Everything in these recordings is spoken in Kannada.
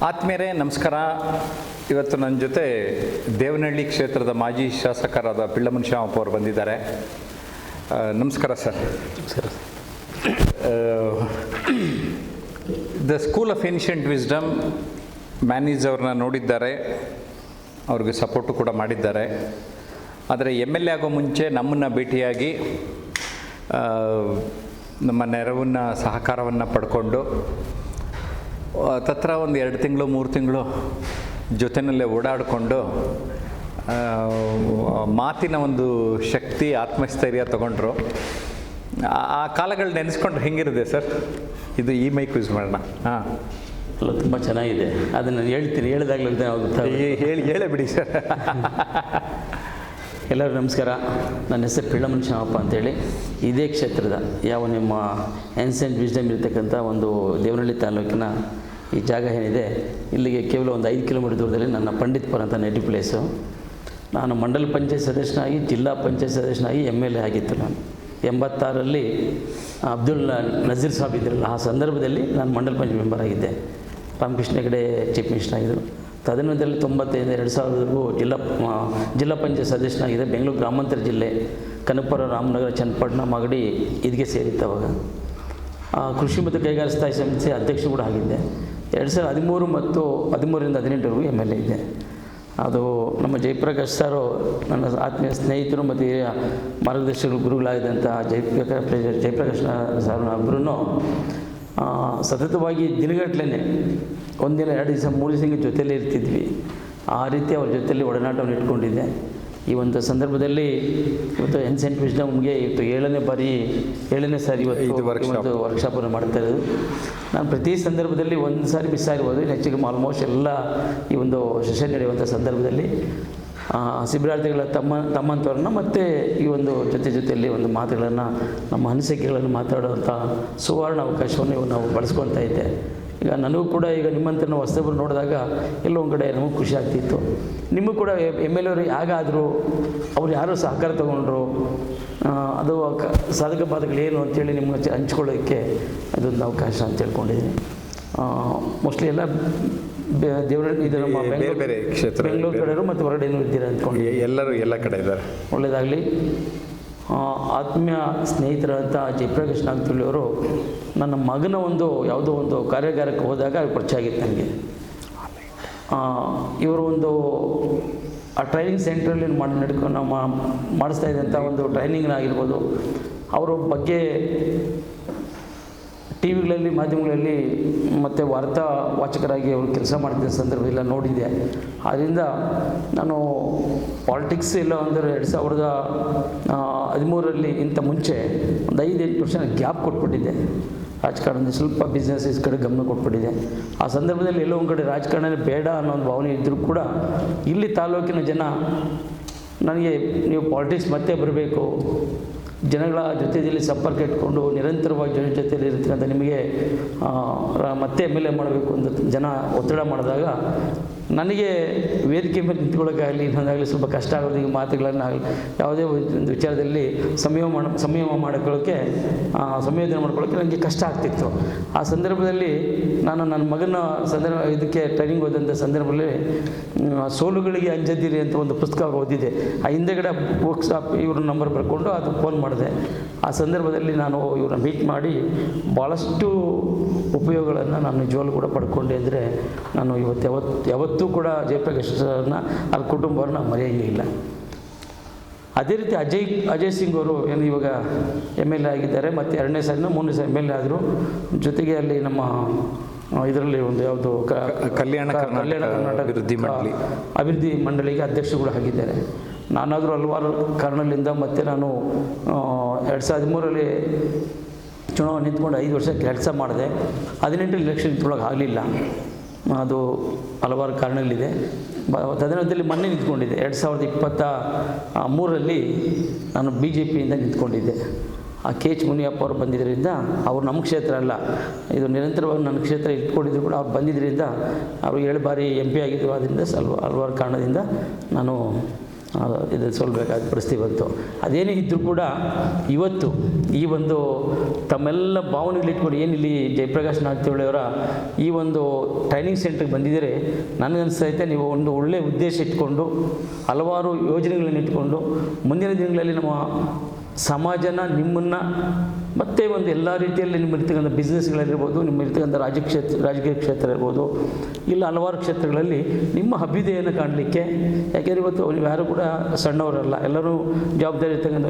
ಆತ್ಮೀಯರೇ ನಮಸ್ಕಾರ. ಇವತ್ತು ನನ್ನ ಜೊತೆ ದೇವನಹಳ್ಳಿ ಕ್ಷೇತ್ರದ ಮಾಜಿ ಶಾಸಕರಾದ ಪಿಳ್ಳಮನ್ ಶಾಮಪ್ಪ ಅವರು ಬಂದಿದ್ದಾರೆ. ನಮಸ್ಕಾರ ಸರ್. ನಮಸ್ಕಾರ. The school of ancient wisdom manage ಅವ್ರನ್ನ ನೋಡಿದ್ದಾರೆ, ಅವ್ರಿಗೆ ಸಪೋರ್ಟು ಕೂಡ ಮಾಡಿದ್ದಾರೆ. ಆದರೆ MLA ಆಗೋ ಮುಂಚೆ ನಮ್ಮನ್ನು ಭೇಟಿಯಾಗಿ ನಮ್ಮ ನೆರವನ್ನು ಸಹಕಾರವನ್ನು ಪಡ್ಕೊಂಡು ತತ್ರ ಒಂದು 2 ತಿಂಗಳು 3 ತಿಂಗಳು ಜೊತೆಯಲ್ಲೇ ಓಡಾಡಿಕೊಂಡು ಮಾತಿನ ಒಂದು ಶಕ್ತಿ, ಆತ್ಮಸ್ಥೈರ್ಯ ತಗೊಂಡ್ರು. ಆ ಕಾಲಗಳು ನೆನೆಸ್ಕೊಂಡ್ರೆ ಹೆಂಗಿರುತ್ತೆ ಸರ್? ಇದು ಈ ಮೈಕ್ ಯೂಸ್ ಮಾಡೋಣ. ಹಾಂ, ಅಲ್ಲ, ತುಂಬ ಚೆನ್ನಾಗಿದೆ. ಅದನ್ನು ಹೇಳ್ತೀನಿ, ಹೇಳಿದಾಗಲೇ ಹೇಳೇ ಬಿಡಿ ಸರ್. ಎಲ್ಲರಿಗೂ ನಮಸ್ಕಾರ. ನನ್ನ ಹೆಸರು ಪಿಳ್ಳಮನ್ ಶಾಮಪ್ಪ ಅಂತೇಳಿ. ಇದೇ ಕ್ಷೇತ್ರದ ಯಾವ ನಿಮ್ಮ ಏನ್ಷಿಯಂಟ್ ವಿಸ್ಡಮ್ ಇರತಕ್ಕಂಥ ಒಂದು ದೇವನಹಳ್ಳಿ ತಾಲೂಕಿನ ಈ ಜಾಗ ಏನಿದೆ, ಇಲ್ಲಿಗೆ ಕೇವಲ ಒಂದು 5 ಕಿಲೋಮೀಟರ್ ದೂರದಲ್ಲಿ ನನ್ನ ಪಂಡಿತ್ಪುರ ಅಂತ ನೆಟಿವ್ ಪ್ಲೇಸು. ನಾನು ಮಂಡಲ ಪಂಚಾಯತ್ ಸದಸ್ಯನಾಗಿ, ಜಿಲ್ಲಾ ಪಂಚಾಯತ್ ಸದಸ್ಯನಾಗಿ MLA ಆಗಿತ್ತು. ನಾನು 86ರಲ್ಲಿ ಅಬ್ದುಲ್ ನಜೀರ್ ಸಾಬ್ ಇದ್ರಲ್ಲ, ಆ ಸಂದರ್ಭದಲ್ಲಿ ನಾನು ಮಂಡಲ ಪಂಚಾಯತ್ ಮೆಂಬರ್ ಆಗಿದ್ದೆ. ರಾಮಕೃಷ್ಣ ಹೆಗಡೆ ಚೀಫ್ ಮಿನಿಸ್ಟರ್ ಆಗಿದ್ದರು. ತದನಂತರದಲ್ಲಿ 95 ಜಿಲ್ಲಾ ಪಂಚಾಯತ್ ಸದಸ್ಯನಾಗಿದೆ. ಬೆಂಗಳೂರು ಗ್ರಾಮಾಂತರ ಜಿಲ್ಲೆ ಕನಕಪುರ, ರಾಮನಗರ, ಚನ್ನಪಟ್ಟಣ, ಮಾಗಡಿ ಇದಕ್ಕೆ ಸೇರಿತ್ತು. ಅವಾಗ ಕೃಷಿ ಮತ್ತು ಕೈಗಾರಿಕಾ ಸ್ಥಾಯಿ ಸಮಿತಿ ಅಧ್ಯಕ್ಷ ಕೂಡ ಆಗಿದ್ದೆ. 2013 ಮತ್ತು 2013ರಿಂದ 2018ವರೆಗೂ MLA ಇದ್ದೆ. ಅದು ನಮ್ಮ ಜಯಪ್ರಕಾಶ್ ಸರು, ನನ್ನ ಆತ್ಮೀಯ ಸ್ನೇಹಿತರು ಮತ್ತು ಹಿರಿಯ ಮಾರ್ಗದರ್ಶಕರು, ಗುರುಗಳಾಗಿದ್ದಂಥ ಜಯಪ್ರಕಾಶ್ ಸರ್ ಒಬ್ಬರೂ ಸತತವಾಗಿ ದಿನಗಟ್ಟಲೆ 1 ದಿನ 2 ದಿವಸ 3 ದಿವಸ ಜೊತೆಯಲ್ಲೇ ಇರ್ತಿದ್ವಿ. ಆ ರೀತಿ ಅವ್ರ ಜೊತೆಯಲ್ಲಿ ಒಡನಾಟವನ್ನು ಇಟ್ಕೊಂಡಿದ್ದೆ. ಈ ಒಂದು ಸಂದರ್ಭದಲ್ಲಿ ಇವತ್ತು ಏನ್ಷಿಯಂಟ್ ವಿಸ್ಡಮ್ಗೆ ಇವತ್ತು 7ನೇ ಸಾರಿ ಇವತ್ತು ವರ್ಕ್ಶಾಪನ್ನು ಮಾಡ್ತಾ ಇರೋದು. ನಾನು ಪ್ರತಿ ಸಂದರ್ಭದಲ್ಲಿ ಒಂದು ಸಾರಿ ಮಿಸ್ ಆಗಿರ್ಬೋದು, ಹೆಚ್ಚಿಗೆ ಆಲ್ಮೋಸ್ಟ್ ಎಲ್ಲ ಈ ಒಂದು ಸೆಷನ್ ನಡೆಯುವಂಥ ಸಂದರ್ಭದಲ್ಲಿ ಶಿಬಿರಾರ್ಥಿಗಳ ತಮ್ಮಂಥವ್ರನ್ನ ಮತ್ತು ಈ ಒಂದು ಜೊತೆಯಲ್ಲಿ ಒಂದು ಮಾತುಗಳನ್ನು, ನಮ್ಮ ಅನಿಸಿಕೆಗಳನ್ನು ಮಾತಾಡುವಂಥ ಸುವರ್ಣ ಅವಕಾಶವನ್ನು ನಾವು ಬಳಸ್ಕೊತಾ ಇದ್ದೆ. ಈಗ ನನಗೂ ಕೂಡ ಈಗ ನಿಮ್ಮಂಥ ಹೊಸಬರು ನೋಡಿದಾಗ ಎಲ್ಲೋ ಒಂದು ಕಡೆ ನಮಗೆ ಖುಷಿ ಆಗ್ತಿತ್ತು. ನಿಮಗೂ ಕೂಡ MLA ಅವರು ಹೇಗಾದರೂ, ಅವ್ರು ಯಾರು ಸಹಕಾರ ತೊಗೊಂಡ್ರು, ಅದು ಸಾಧಕ ಬಾಧಕಗಳೇನು ಅಂತೇಳಿ ನಿಮ್ಗೆ ಹಂಚ್ಕೊಳ್ಳೋಕ್ಕೆ ಅದೊಂದು ಅವಕಾಶ ಅಂತ ತಿಳ್ಕೊಂಡಿದ್ದೀನಿ. ಮೋಸ್ಟ್ಲಿ ಎಲ್ಲ ದೇವರಲ್ಲಿ ಇದು ನಮ್ಮ ಬೇರೆ ಕ್ಷೇತ್ರ, ಬೆಂಗಳೂರು ಕಡೆಯವರು ಮತ್ತು ಹೊರಗಡೆನೂ ಇದ್ದೀರಾ ಅಂದ್ಕೊಂಡು ಎಲ್ಲರೂ ಎಲ್ಲ ಕಡೆ ಇದ್ದಾರೆ. ಒಳ್ಳೆಯದಾಗಲಿ. ಆತ್ಮೀಯ ಸ್ನೇಹಿತರಂಥ ಜಯಪ್ರಕಾಶ್ ನಾಗತಿಳ್ಳಿಯವರು ನನ್ನ ಮಗನ ಯಾವುದೋ ಒಂದು ಕಾರ್ಯಾಗಾರಕ್ಕೆ ಹೋದಾಗ ಪರಿಚಯ ಆಗಿತ್ತು ನನಗೆ. ಇವರು ಒಂದು ಆ ಟ್ರೈನಿಂಗ್ ಸೆಂಟ್ರಲ್ಲಿ ನಡ್ಕೊಂಡು ನಾವು ಮಾಡಿಸ್ತಾ ಇದ್ದಂಥ ಒಂದು ಟ್ರೈನಿಂಗ್ನಾಗಿರ್ಬೋದು, ಅವರ ಬಗ್ಗೆ TV ಗಳಲ್ಲಿ, ಮಾಧ್ಯಮಗಳಲ್ಲಿ ಮತ್ತು ವಾರ್ತಾ ವಾಚಕರಾಗಿ ಅವರು ಕೆಲಸ ಮಾಡ್ತಿದ್ದ ಸಂದರ್ಭದಲ್ಲ ನೋಡಿದ್ದೆ. ಆದ್ದರಿಂದ ನಾನು ಪಾಲಿಟಿಕ್ಸ್ ಎಲ್ಲ ಅಂದರೆ 2013ರಲ್ಲಿ ಇಂಥ ಮುಂಚೆ ಒಂದು 5-8 ವರ್ಷ ಗ್ಯಾಪ್ ಕೊಟ್ಬಿಟ್ಟಿದ್ದೆ. ರಾಜಕಾರಣದಲ್ಲಿ ಸ್ವಲ್ಪ ಬಿಸ್ನೆಸ್ ಕಡೆ ಗಮನ ಕೊಟ್ಬಿಟ್ಟಿದೆ. ಆ ಸಂದರ್ಭದಲ್ಲಿ ಎಲ್ಲೋ ಒಂದು ಕಡೆ ರಾಜಕಾರಣನೇ ಬೇಡ ಅನ್ನೋ ಒಂದು ಭಾವನೆ ಇದ್ದರೂ ಕೂಡ ಇಲ್ಲಿ ತಾಲೂಕಿನ ಜನ ನನಗೆ ನೀವು ಪಾಲಿಟಿಕ್ಸ್ ಮತ್ತೆ ಬರಬೇಕು, ಜನಗಳ ಜೊತೆಯಲ್ಲಿ ಸಂಪರ್ಕ ಇಟ್ಕೊಂಡು ನಿರಂತರವಾಗಿ ಜನರ ಜೊತೆಯಲ್ಲಿ ಇರ್ತಕ್ಕಂಥ ನಿಮಗೆ ಮತ್ತೆ MLA ಮಾಡಬೇಕು ಅಂತ ಜನ ಒತ್ತಡ ಮಾಡಿದಾಗ ನನಗೆ ವೇದಿಕೆ ಮೇಲೆ ನಿಂತ್ಕೊಳ್ಳೋಕ್ಕಾಗಲಿ ಇನ್ನೊಂದಾಗಲಿ ಸ್ವಲ್ಪ ಕಷ್ಟ ಆಗೋದು. ಈ ಮಾತುಗಳನ್ನಾಗಲಿ ಯಾವುದೇ ಒಂದು ವಿಚಾರದಲ್ಲಿ ಸಂಯಮ ಮಾಡ್ಕೊಳ್ಳೋಕ್ಕೆ, ಸಂಯೋಜನೆ ಮಾಡ್ಕೊಳ್ಳೋಕ್ಕೆ ನನಗೆ ಕಷ್ಟ ಆಗ್ತಿತ್ತು. ಆ ಸಂದರ್ಭದಲ್ಲಿ ನಾನು ನನ್ನ ಮಗನ ಇದಕ್ಕೆ ಟ್ರೈನಿಂಗ್ ಹೋದಂಥ ಸಂದರ್ಭದಲ್ಲಿ ಸೋಲುಗಳಿಗೆ ಅಂಜದಿರಿ ಅಂತ ಒಂದು ಪುಸ್ತಕ ಓದಿದೆ. ಆ ಹಿಂದೆಗಡೆ ವರ್ಕ್ಶಾಪ್ ಇವ್ರ ನಂಬರ್ ಬರ್ಕೊಂಡು ಅದು ಫೋನ್ ಮಾಡಿದೆ. ಆ ಸಂದರ್ಭದಲ್ಲಿ ನಾನು ಇವ್ರನ್ನ ಮೀಟ್ ಮಾಡಿ ಭಾಳಷ್ಟು ಉಪಯೋಗಗಳನ್ನು ನಾನು ನಿಜವಾಗ್ಲೂ ಕೂಡ ಪಡ್ಕೊಂಡೆ. ಅಂದರೆ ನಾನು ಯಾವತ್ತೂ ಕೂಡ ಜಯಪ್ರಕಾಶ್ ಸರ್ನ ಅವ್ರ ಕುಟುಂಬವ್ರನ್ನ ಮರೆಯೋಂಗಿಲ್ಲ. ಅದೇ ರೀತಿ ಅಜಯ್ ಸಿಂಗ್ ಅವರು ಏನು ಇವಾಗ MLA ಆಗಿದ್ದಾರೆ, ಮತ್ತು 2ನೇ ಸಾರಿನೂ 3ನೇ ಸಾರಿ MLA ಆದರು. ಜೊತೆಗೆ ಅಲ್ಲಿ ನಮ್ಮ ಇದರಲ್ಲಿ ಒಂದು ಯಾವುದು ಕಲ್ಯಾಣ ಕರ್ನಾಟಕ ಅಭಿವೃದ್ಧಿ ಮಂಡಳಿಗೆ ಅಧ್ಯಕ್ಷ ಕೂಡ ಆಗಿದ್ದಾರೆ. ನಾನಾದರೂ ಹಲವಾರು ಕಾರಣಗಳಿಂದ ಮತ್ತು ನಾನು 2013ರಲ್ಲಿ ಚುನಾವಣೆ ನಿಂತ್ಕೊಂಡು 5 ವರ್ಷ ಕೆಲಸ ಮಾಡಿದೆ. 18 ಎಲೆಕ್ಷನ್ ನಿಂತ್ಕೊಳ್ಳೋಕೆ ಆಗಲಿಲ್ಲ. ಅದು ಹಲವಾರು ಕಾರಣಗಳಿದೆ. ತದನಂತರದಲ್ಲಿ ಮೊನ್ನೆ ನಿಂತ್ಕೊಂಡಿದ್ದೆ. 2023ರಲ್ಲಿ ನಾನು BJPಯಿಂದ ನಿಂತ್ಕೊಂಡಿದ್ದೆ. ಆ KH ಮುನಿಯಪ್ಪ ಅವರು ಬಂದಿದ್ದರಿಂದ, ಅವರು ನಮ್ಮ ಕ್ಷೇತ್ರ ಅಲ್ಲ, ಇದು ನಿರಂತರವಾಗಿ ನನ್ನ ಕ್ಷೇತ್ರ ಇಟ್ಕೊಂಡಿದ್ರು ಕೂಡ ಅವ್ರು ಬಂದಿದ್ದರಿಂದ, ಅವರು 7 ಬಾರಿ MP ಆಗಿದ್ದರು. ಆದ್ದರಿಂದ ಹಲವಾರು ಕಾರಣದಿಂದ ನಾನು ಇದು ಸೋಲ್ಬೇಕಾದ ಪರಿಸ್ಥಿತಿ ಬಂತು. ಅದೇನೇ ಇದ್ದರೂ ಕೂಡ ಇವತ್ತು ಈ ಒಂದು ತಮ್ಮೆಲ್ಲ ಭಾವನೆಗಳಿಟ್ಕೊಂಡು ಏನಿಲ್ಲಿ ಜಯಪ್ರಕಾಶ್ ನಾಗತಿಹೊಳಿಯವರ ಈ ಒಂದು ಟ್ರೈನಿಂಗ್ ಸೆಂಟ್ರಿಗೆ ಬಂದಿದ್ದರೆ ನನಗನ್ನಿಸ್ತೈತೆ ನೀವು ಒಂದು ಒಳ್ಳೆಯ ಉದ್ದೇಶ ಇಟ್ಕೊಂಡು ಹಲವಾರು ಯೋಜನೆಗಳನ್ನು ಇಟ್ಕೊಂಡು ಮುಂದಿನ ದಿನಗಳಲ್ಲಿ ನಮ್ಮ ಸಮಾಜನ ನಿಮ್ಮನ್ನು ಮತ್ತು ಒಂದು ಎಲ್ಲ ರೀತಿಯಲ್ಲಿ ನಿಮ್ಮ ಇರ್ತಕ್ಕಂಥ ಬಿಸ್ನೆಸ್ಗಳಿರ್ಬೋದು, ನಿಮ್ಮ ಇರ್ತಕ್ಕಂಥ ರಾಜಕೀಯ ಕ್ಷೇತ್ರ ಇರ್ಬೋದು, ಇಲ್ಲ ಹಲವಾರು ಕ್ಷೇತ್ರಗಳಲ್ಲಿ ನಿಮ್ಮ ಅಭ್ಯುದಯನ ಕಾಣಲಿಕ್ಕೆ, ಯಾಕೆಂದರೆ ಇವತ್ತು ನೀವು ಯಾರು ಕೂಡ ಸಣ್ಣವರಲ್ಲ, ಎಲ್ಲರೂ ಜವಾಬ್ದಾರಿ ಇರ್ತಕ್ಕಂಥ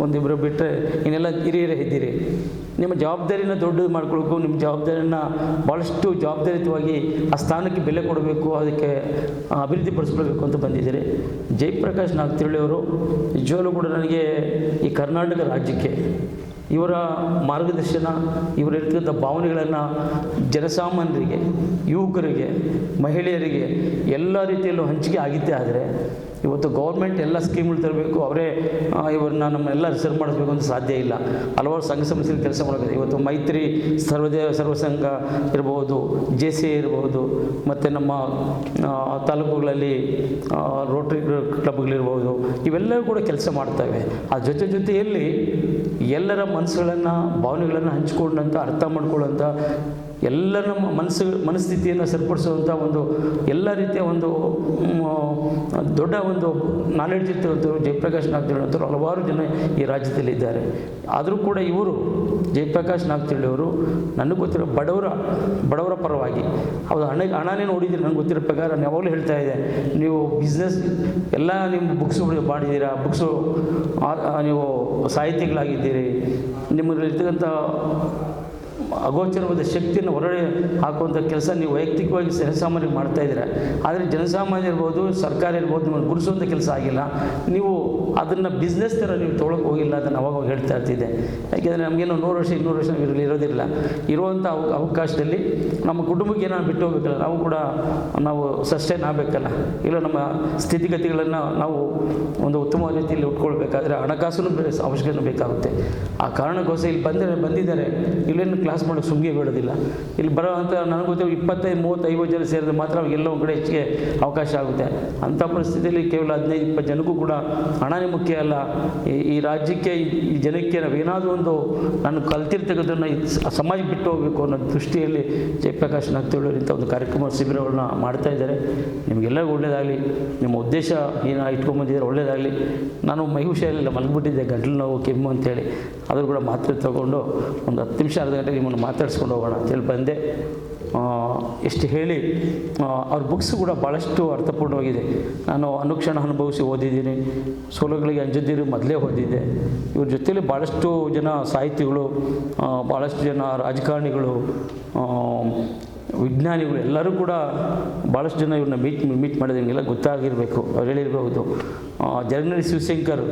ಒಂದಿಬ್ಬರು ಬಿಟ್ಟರೆ ಇನ್ನೆಲ್ಲ ಹಿರಿಯರೇ ಇದ್ದೀರಿ. ನಿಮ್ಮ ಜವಾಬ್ದಾರಿನ ದೊಡ್ಡದು ಮಾಡ್ಕೊಳ್ಬೇಕು, ನಿಮ್ಮ ಜವಾಬ್ದಾರಿಯನ್ನು ಭಾಳಷ್ಟು ಜವಾಬ್ದಾರಿಯುತವಾಗಿ ಆ ಸ್ಥಾನಕ್ಕೆ ಬೆಲೆ ಕೊಡಬೇಕು, ಅದಕ್ಕೆ ಅಭಿವೃದ್ಧಿಪಡಿಸ್ಕೊಳ್ಬೇಕು ಅಂತ ಬಂದಿದ್ದೀರಿ. ಜಯಪ್ರಕಾಶ್ ನಾಗತಿಹೊಳಿಯವರು ನಿಜವಾಗ್ಲೂ ಕೂಡ ನನಗೆ ಈ ಕರ್ನಾಟಕ ರಾಜ್ಯಕ್ಕೆ ಇವರ ಮಾರ್ಗದರ್ಶನ, ಇವರಿರ್ತಕ್ಕಂಥ ಭಾವನೆಗಳನ್ನು ಜನಸಾಮಾನ್ಯರಿಗೆ, ಯುವಕರಿಗೆ, ಮಹಿಳೆಯರಿಗೆ ಎಲ್ಲ ರೀತಿಯಲ್ಲೂ ಹಂಚಿಕೆ ಆಗಿದ್ದೇ ಆದರೆ ಇವತ್ತು ಗೌರ್ಮೆಂಟ್ ಎಲ್ಲ ಸ್ಕೀಮ್ಗಳು ತರಬೇಕು, ಅವರೇ ಇವ್ರನ್ನ ನಮ್ಮೆಲ್ಲ ರಿಸರ್ವ್ ಮಾಡಿಸ್ಬೇಕು ಅಂತ ಸಾಧ್ಯ ಇಲ್ಲ. ಹಲವಾರು ಸಂಘ ಸಂಸ್ಥೆಯಲ್ಲಿ ಕೆಲಸ ಮಾಡಬೇಕು. ಇವತ್ತು ಮೈತ್ರಿ ಸರ್ವಸಂಘ ಇರ್ಬೋದು, JCI ಇರ್ಬೋದು, ಮತ್ತು ನಮ್ಮ ತಾಲೂಕುಗಳಲ್ಲಿ ರೋಟರಿ ಕ್ಲಬ್ಗಳಿರ್ಬೋದು, ಇವೆಲ್ಲವೂ ಕೂಡ ಕೆಲಸ ಮಾಡ್ತವೆ. ಆ ಜೊತೆಯಲ್ಲಿ ಎಲ್ಲರ ಮನಸ್ಸುಗಳನ್ನು, ಭಾವನೆಗಳನ್ನು ಹಂಚಿಕೊಂಡಂಥ, ಅರ್ಥ ಮಾಡ್ಕೊಳ್ಳೋಂಥ, ಎಲ್ಲ ನಮ್ಮ ಮನಸ್ಥಿತಿಯನ್ನು ಸರಿಪಡಿಸುವಂಥ ಒಂದು ಎಲ್ಲ ರೀತಿಯ ಒಂದು ದೊಡ್ಡ ಒಂದು ನಾಲೆಡ್ಜ್ ಇರ್ತಕ್ಕಂಥವ್ರು ಜಯಪ್ರಕಾಶ್ ನಾಗತಿಹೊಳಿ ಹಲವಾರು ಜನ ಈ ರಾಜ್ಯದಲ್ಲಿದ್ದಾರೆ. ಆದರೂ ಕೂಡ ಇವರು ಜಯಪ್ರಕಾಶ್ ನಾಗತಿಹೊಳಿಯವರು ನನಗೆ ಗೊತ್ತಿರೋ ಬಡವರ ಪರವಾಗಿ ಹೌದು, ಹಣನೇ ನೋಡಿದ್ದೀರಿ. ನನಗೆ ಗೊತ್ತಿರೋ ಪ್ರಕಾರ ನಾನು ಯಾವಾಗಲೂ ಹೇಳ್ತಾ ಇದ್ದೆ, ನೀವು ಬಿಸ್ನೆಸ್ ಎಲ್ಲ ನಿಮ್ಮ ಬುಕ್ಸ್ ಮಾಡಿದ್ದೀರಾ, ಬುಕ್ಸು ನೀವು ಸಾಹಿತಿಗಳಾಗಿದ್ದೀರಿ, ನಿಮ್ಮಲ್ಲಿರ್ತಕ್ಕಂಥ ಅಗೋಚರವಾದ ಶಕ್ತಿಯನ್ನು ಹೊರಗಡೆ ಹಾಕುವಂಥ ಕೆಲಸ ನೀವು ವೈಯಕ್ತಿಕವಾಗಿ ಜನಸಾಮಾನ್ಯರಿಗೆ ಮಾಡ್ತಾಯಿದ್ದೀರ. ಆದರೆ ಜನಸಾಮಾನ್ಯ ಇರ್ಬೋದು, ಸರ್ಕಾರ ಇರ್ಬೋದು, ನಿಮ್ಮನ್ನು ಗುರುಸುವಂಥ ಕೆಲಸ ಆಗಿಲ್ಲ. ನೀವು ಅದನ್ನು ಬಿಸ್ನೆಸ್ ಥರ ನೀವು ತೊಗೊಳಕ್ಕೆ ಹೋಗಿಲ್ಲ ಅಂತ ಅವಾಗ ಹೇಳ್ತಾ ಇರ್ತಿದ್ದೆ. ಯಾಕೆಂದರೆ ನಮಗೇನು 100 ವರ್ಷ 200 ವರ್ಷ ಇರೋದಿಲ್ಲ. ಇರುವಂಥ ಅವಕಾಶದಲ್ಲಿ ನಮ್ಮ ಕುಟುಂಬಕ್ಕೆ ಏನಾದ್ರು ಬಿಟ್ಟು ಹೋಗ್ಬೇಕಲ್ಲ, ನಾವು ಸಸ್ಟೈನ್ ಆಗಬೇಕಲ್ಲ, ಇಲ್ಲ ನಮ್ಮ ಸ್ಥಿತಿಗತಿಗಳನ್ನು ನಾವು ಒಂದು ಉತ್ತಮ ರೀತಿಯಲ್ಲಿ ಉಟ್ಕೊಳ್ಬೇಕಾದ್ರೆ ಹಣಕಾಸು ಅವಶ್ಯಕತೆ ಬೇಕಾಗುತ್ತೆ. ಆ ಕಾರಣಕ್ಕೋಸ್ಕರ ಇಲ್ಲಿ ಬಂದಿದ್ದಾರೆ, ಇಲ್ಲೇನು ಕ್ಲಾಸ್ ಮಾಡೋಕ್ಕೆ ಸುಮ್ಮನೆ ಬೇಡೋದಿಲ್ಲ. ಇಲ್ಲಿ ಬರೋವಂಥ ನನಗೆ ಗೊತ್ತಿರೋ 25, 30, 50 ಜನ ಸೇರಿದ್ರೆ ಮಾತ್ರ ಎಲ್ಲ ಒಂದು ಕಡೆ ಹೆಚ್ಚಿಗೆ ಅವಕಾಶ ಆಗುತ್ತೆ. ಅಂಥ ಪರಿಸ್ಥಿತಿಯಲ್ಲಿ ಕೇವಲ 15, 20 ಜನಕ್ಕೂ ಕೂಡ ಹಣನೇ ಮುಖ್ಯ ಅಲ್ಲ. ಈ ರಾಜ್ಯಕ್ಕೆ, ಈ ಜನಕ್ಕೆ ನಾವೇನಾದರೂ ಒಂದು ನಾನು ಕಲ್ತಿರ್ತಕ್ಕಂಥದ್ದನ್ನು ಸಮಾಜ ಬಿಟ್ಟು ಹೋಗಬೇಕು ಅನ್ನೋ ದೃಷ್ಟಿಯಲ್ಲಿ ಜಯಪ್ರಕಾಶ್ ನಾಗತಿಹೊಳಿ ಇಂಥ ಒಂದು ಕಾರ್ಯಕ್ರಮ ಶಿಬಿರಗಳನ್ನ ಮಾಡ್ತಾ ಇದ್ದಾರೆ. ನಿಮಗೆಲ್ಲರಿಗೂ ಒಳ್ಳೆಯದಾಗಲಿ. ನಿಮ್ಮ ಉದ್ದೇಶ ಏನು ಇಟ್ಕೊಂಬಂದಿದ್ದಾರೆ ಒಳ್ಳೆಯದಾಗಲಿ. ನಾನು ಮೈಹುಷಾರಿಲ್ಲ, ಮಲಗಿಬಿಟ್ಟಿದ್ದೆ, ಗಂಟಲು ನೋವು, ಕೆಮ್ಮು ಅಂತೇಳಿ. ಆದರೂ ಕೂಡ ಮಾತ್ರೆ ತೊಗೊಂಡು ಒಂದು 10 ನಿಮಿಷ ಅರ್ಧ ಗಂಟೆ ನಿಮ್ಮನ್ನು ಮಾತಾಡಿಸ್ಕೊಂಡು ಹೋಗೋಣ ಅಂತೇಳಿ ಬಂದೆ. ಎಷ್ಟು ಹೇಳಿ, ಅವ್ರ ಬುಕ್ಸ್ ಕೂಡ ಭಾಳಷ್ಟು ಅರ್ಥಪೂರ್ಣವಾಗಿದೆ. ನಾನು ಅನುಕ್ಷಣ ಅನುಭವಿಸಿ ಓದಿದ್ದೀನಿ, ಸೋಲುಗಳಿಗೆ ಅಂಜದಿರು ಮೊದಲೇ ಓದಿದ್ದೆ. ಇವ್ರ ಜೊತೆಯಲ್ಲಿ ಭಾಳಷ್ಟು ಜನ ಸಾಹಿತಿಗಳು, ಭಾಳಷ್ಟು ಜನ ರಾಜಕಾರಣಿಗಳು, ವಿಜ್ಞಾನಿಗಳು ಎಲ್ಲರೂ ಕೂಡ ಭಾಳಷ್ಟು ಜನ ಇವ್ರನ್ನ ಮೀಟ್ ಮಾಡಿದ್ರೆ ನಿಮಗೆಲ್ಲ ಗೊತ್ತಾಗಿರಬೇಕು. ಅವ್ರು ಹೇಳಿರ್ಬೋದು, ಜರ್ನಲ್ ಶಿವಶಂಕರ್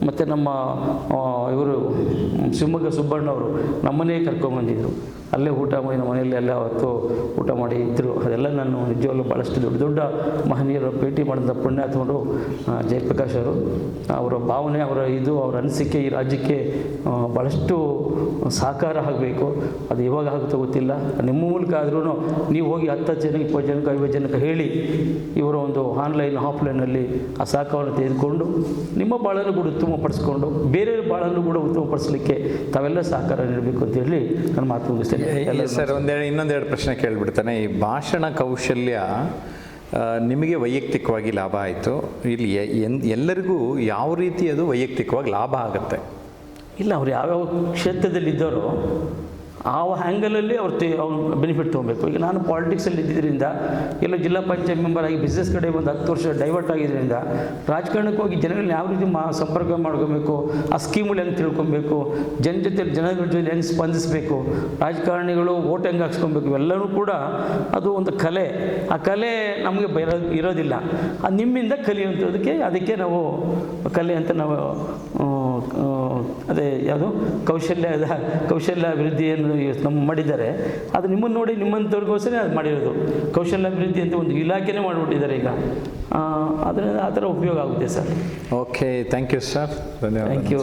ಮತ್ತು ನಮ್ಮ ಇವರು ಶಿವಮೊಗ್ಗ ಸುಬ್ಬಣ್ಣವರು ನಮ್ಮನೇ ಕರ್ಕೊಂಬಂದಿದ್ರು. ಅಲ್ಲೇ ಊಟ ಮಾಡಿ ನಮ್ಮ ಮನೆಯಲ್ಲಿ ಎಲ್ಲ ಹೊತ್ತು ಊಟ ಮಾಡಿ ಇದ್ದರು. ಅದೆಲ್ಲ ನಾನು ನಿಜವಾಗ್ಲೂ ಭಾಳಷ್ಟು ದೊಡ್ಡ ಮಹನೀಯರು ಭೇಟಿ ಮಾಡಿದ ಪುಣ್ಯಾತ್ಮರು ಜಯಪ್ರಕಾಶ್ ಅವರು. ಅವರ ಭಾವನೆ, ಅವರ ಅನಿಸಿಕೆ ಈ ರಾಜ್ಯಕ್ಕೆ ಭಾಳಷ್ಟು ಸಾಕಾರ ಆಗಬೇಕು. ಅದು ಯಾವಾಗ ಆಗುತ್ತೋ ಗೊತ್ತಿಲ್ಲ. ನಿಮ್ಮ ಮೂಲಕ ಆದ್ರೂ ನೀವು ಹೋಗಿ 10 ಜನಕ್ಕೆ, 20 ಜನಕ್ಕೆ, 50 ಜನಕ್ಕೆ ಹೇಳಿ ಇವರ ಒಂದು ಆನ್ಲೈನ್ ಆಫ್ಲೈನಲ್ಲಿ ಆ ಸಾಕವನ್ನು ತೆಗೆದುಕೊಂಡು ನಿಮ್ಮ ಬಾಳನ್ನು ಕೂಡ ಉತ್ತಮಪಡಿಸ್ಕೊಂಡು ಬೇರೆಯವ್ರ ಬಾಳನ್ನು ಕೂಡ ಉತ್ತಮಪಡಿಸಲಿಕ್ಕೆ ತಾವೆಲ್ಲ ಸಹಕಾರ ನೀಡಬೇಕು ಅಂತ ಹೇಳಿ ನಾನು ಮಾತು ಮುಗಿಸ್ತೇನೆ. ಸರ್, ಇನ್ನೊಂದೆರಡು ಪ್ರಶ್ನೆ ಕೇಳಿಬಿಡ್ತಾನೆ. ಈ ಭಾಷಣ ಕೌಶಲ್ಯ ನಿಮಗೆ ವೈಯಕ್ತಿಕವಾಗಿ ಲಾಭ ಆಯಿತು, ಇಲ್ಲಿ ಎಲ್ಲರಿಗೂ ಯಾವ ರೀತಿ ಅದು ವೈಯಕ್ತಿಕವಾಗಿ ಲಾಭ ಆಗುತ್ತೆ? ಇಲ್ಲ, ಅವ್ರು ಯಾವ್ಯಾವ ಕ್ಷೇತ್ರದಲ್ಲಿದ್ದಾರೋ ಆ ಹ್ಯಾಂಗಲಲ್ಲಿ ಅವ್ರು ಬೆನಿಫಿಟ್ ತೊಗೊಬೇಕು. ಈಗ ನಾನು ಪಾಲಿಟಿಕ್ಸಲ್ಲಿ ಇದ್ದಿದ್ದರಿಂದ, ಎಲ್ಲೋ ಜಿಲ್ಲಾ ಪಂಚಾಯತ್ ಮೆಂಬರ್ ಆಗಿ ಬಿಸ್ನೆಸ್ ಕಡೆ ಒಂದು 10 ವರ್ಷ ಡೈವರ್ಟ್ ಆಗಿದ್ದರಿಂದ ರಾಜಕಾರಣಕ್ಕೆ ಹೋಗಿ ಜನಗಳನ್ನ ಯಾವ ರೀತಿ ಸಂಪರ್ಕ ಮಾಡ್ಕೊಬೇಕು, ಆ ಸ್ಕೀಮ್ಗಳು ಹೆಂಗೆ ತಿಳ್ಕೊಬೇಕು, ಜನಗಳ ಜೊತೆ ಹೆಂಗೆ ಸ್ಪಂದಿಸಬೇಕು, ರಾಜಕಾರಣಿಗಳು ಓಟ್ ಹೆಂಗೆ ಹಾಕ್ಸ್ಕೊಬೇಕು, ಇವೆಲ್ಲವೂ ಕೂಡ ಅದು ಒಂದು ಕಲೆ. ಆ ಕಲೆ ನಮಗೆ ಇರೋದಿಲ್ಲ. ಅದು ನಿಮ್ಮಿಂದ ಕಲಿಯುವಂಥದಕ್ಕೆ, ಅದಕ್ಕೆ ನಾವು ಕಲೆ ಅಂತ ನಾವು ಅದೇ ಯಾವುದು ಕೌಶಲ್ಯಾಭಿವೃದ್ಧಿಯನ್ನು ನಮ್ಮ ಮಾಡಿದ್ದಾರೆ. ಅದು ನಿಮ್ಮನ್ನು ನೋಡಿ ನಿಮ್ಮಂಥವ್ರಿಗೋಸ್ಕರ ಅದು ಮಾಡಿರೋದು. ಕೌಶಲ್ಯಾಭಿವೃದ್ಧಿ ಅಂತ ಒಂದು ಇಲಾಖೆನೇ ಮಾಡಿಬಿಟ್ಟಿದ್ದಾರೆ ಈಗ. ಅದರಿಂದ ಆ ಥರ ಉಪಯೋಗ ಆಗುತ್ತೆ sir. Okay, thank you sir. ಧನ್ಯವಾದ. Thank you.